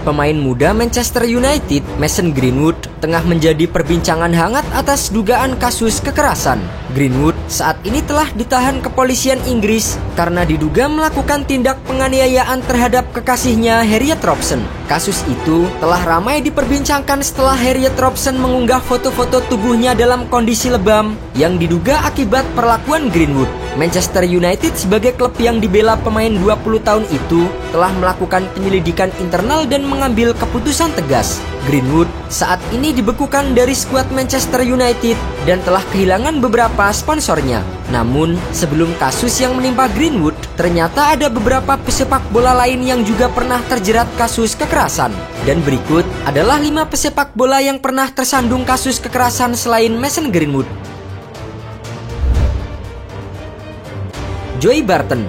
Pemain muda Manchester United, Mason Greenwood, tengah menjadi perbincangan hangat atas dugaan kasus kekerasan. Greenwood saat ini telah ditahan kepolisian Inggris karena diduga melakukan tindak penganiayaan terhadap kekasihnya Harriet Robson. Kasus itu telah ramai diperbincangkan setelah Harriet Robson mengunggah foto-foto tubuhnya dalam kondisi lebam yang diduga akibat perlakuan Greenwood. Manchester United sebagai klub yang dibela pemain 20 tahun itu telah melakukan penyelidikan internal dan mengambil keputusan tegas. Greenwood saat ini dibekukan dari skuad Manchester United dan telah kehilangan beberapa sponsornya. Namun, sebelum kasus yang menimpa Greenwood, ternyata ada beberapa pesepak bola lain yang juga pernah terjerat kasus kekerasan. Dan berikut adalah 5 pesepak bola yang pernah tersandung kasus kekerasan selain Mason Greenwood. Joey Barton.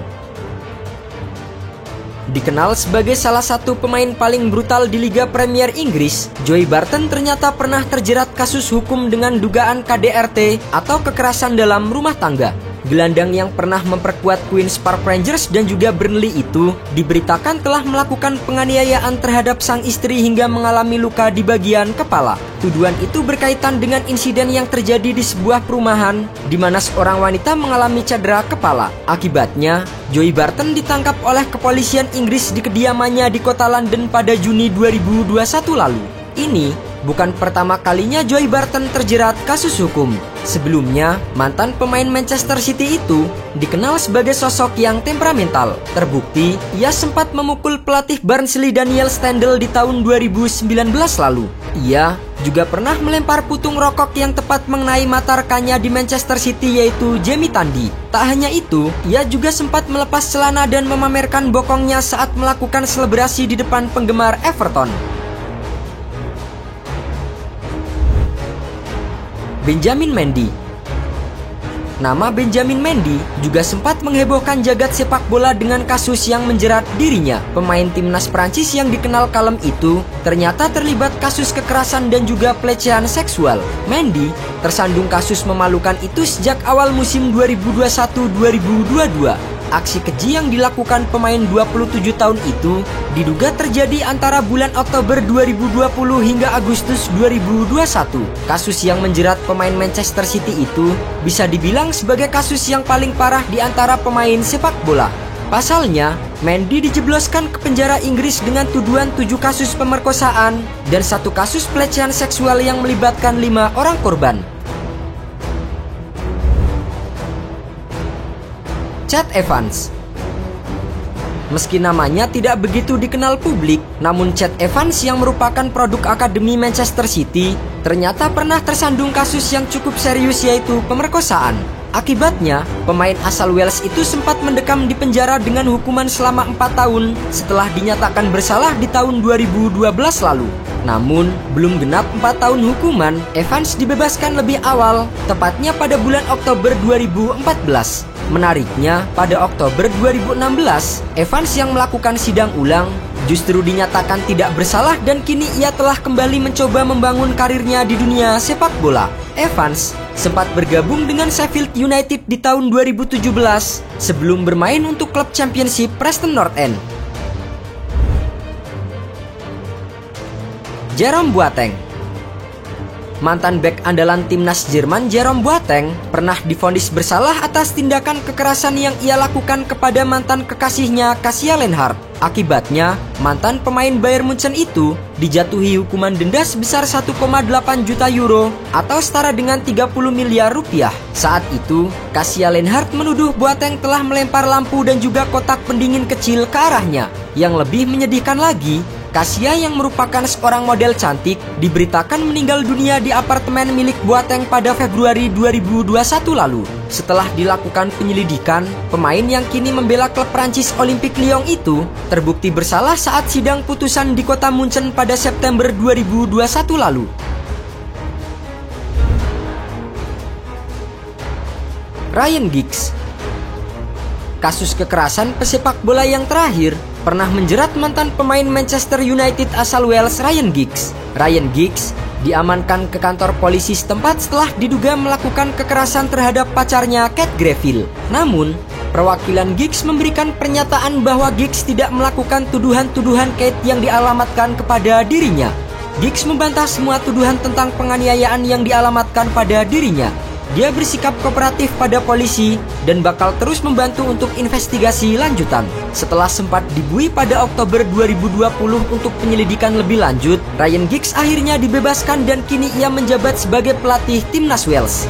Dikenal sebagai salah satu pemain paling brutal di Liga Premier Inggris, Joey Barton ternyata pernah terjerat kasus hukum dengan dugaan KDRT atau kekerasan dalam rumah tangga. Gelandang yang pernah memperkuat Queen's Park Rangers dan juga Burnley itu diberitakan telah melakukan penganiayaan terhadap sang istri hingga mengalami luka di bagian kepala. Tuduhan itu berkaitan dengan insiden yang terjadi di sebuah perumahan di mana seorang wanita mengalami cedera kepala. Akibatnya, Joey Barton ditangkap oleh kepolisian Inggris di kediamannya di kota London pada Juni 2021 lalu. Ini bukan pertama kalinya Joey Barton terjerat kasus hukum. Sebelumnya, mantan pemain Manchester City itu dikenal sebagai sosok yang temperamental. Terbukti, ia sempat memukul pelatih Barnsley Daniel Stendel di tahun 2019 lalu. Ia juga pernah melempar putung rokok yang tepat mengenai mata rekannya di Manchester City yaitu Jamie Tandy. Tak hanya itu, ia juga sempat melepas celana dan memamerkan bokongnya saat melakukan selebrasi di depan penggemar Everton. Benjamin Mendy. Nama Benjamin Mendy juga sempat menghebohkan jagat sepak bola dengan kasus yang menjerat dirinya. Pemain timnas Prancis yang dikenal kalem itu ternyata terlibat kasus kekerasan dan juga pelecehan seksual. Mendy tersandung kasus memalukan itu sejak awal musim 2021-2022. Aksi keji yang dilakukan pemain 27 tahun itu diduga terjadi antara bulan Oktober 2020 hingga Agustus 2021. Kasus yang menjerat pemain Manchester City itu bisa dibilang sebagai kasus yang paling parah di antara pemain sepak bola. Pasalnya, Mendy dijebloskan ke penjara Inggris dengan tuduhan 7 kasus pemerkosaan dan 1 kasus pelecehan seksual yang melibatkan 5 orang korban. Chet Evans. Meski namanya tidak begitu dikenal publik, namun Chet Evans yang merupakan produk akademi Manchester City ternyata pernah tersandung kasus yang cukup serius yaitu pemerkosaan. Akibatnya, pemain asal Wales itu sempat mendekam di penjara dengan hukuman selama 4 tahun setelah dinyatakan bersalah di tahun 2012 lalu. Namun, belum genap 4 tahun hukuman, Evans dibebaskan lebih awal, tepatnya pada bulan Oktober 2014. Menariknya, pada Oktober 2016, Evans yang melakukan sidang ulang justru dinyatakan tidak bersalah dan kini ia telah kembali mencoba membangun karirnya di dunia sepak bola. Evans sempat bergabung dengan Sheffield United di tahun 2017 sebelum bermain untuk klub Championship Preston North End. Jerome Boateng. Mantan bek andalan timnas Jerman Jerome Boateng pernah divonis bersalah atas tindakan kekerasan yang ia lakukan kepada mantan kekasihnya Kasia Lenhart. Akibatnya, mantan pemain Bayern Munchen itu dijatuhi hukuman denda sebesar 1,8 juta euro atau setara dengan 30 miliar rupiah. Saat itu, Kasia Lenhart menuduh Boateng telah melempar lampu dan juga kotak pendingin kecil ke arahnya. Yang lebih menyedihkan lagi, Kasia yang merupakan seorang model cantik diberitakan meninggal dunia di apartemen milik Boateng pada Februari 2021 lalu. Setelah dilakukan penyelidikan, pemain yang kini membela klub Prancis Olympique Lyon itu terbukti bersalah saat sidang putusan di kota Munchen pada September 2021 lalu. Ryan Giggs. Kasus kekerasan pesepak bola yang terakhir pernah menjerat mantan pemain Manchester United asal Wales Ryan Giggs. Ryan Giggs diamankan ke kantor polisi setempat setelah diduga melakukan kekerasan terhadap pacarnya Kat Greville. Namun, Perwakilan Giggs memberikan pernyataan bahwa Giggs tidak melakukan tuduhan-tuduhan Kate yang dialamatkan kepada dirinya. Giggs membantah semua tuduhan tentang penganiayaan yang dialamatkan pada dirinya. Dia bersikap kooperatif pada polisi dan bakal terus membantu untuk investigasi lanjutan. Setelah sempat dibui pada Oktober 2020 untuk penyelidikan lebih lanjut, Ryan Giggs akhirnya dibebaskan dan kini ia menjabat sebagai pelatih timnas Wales.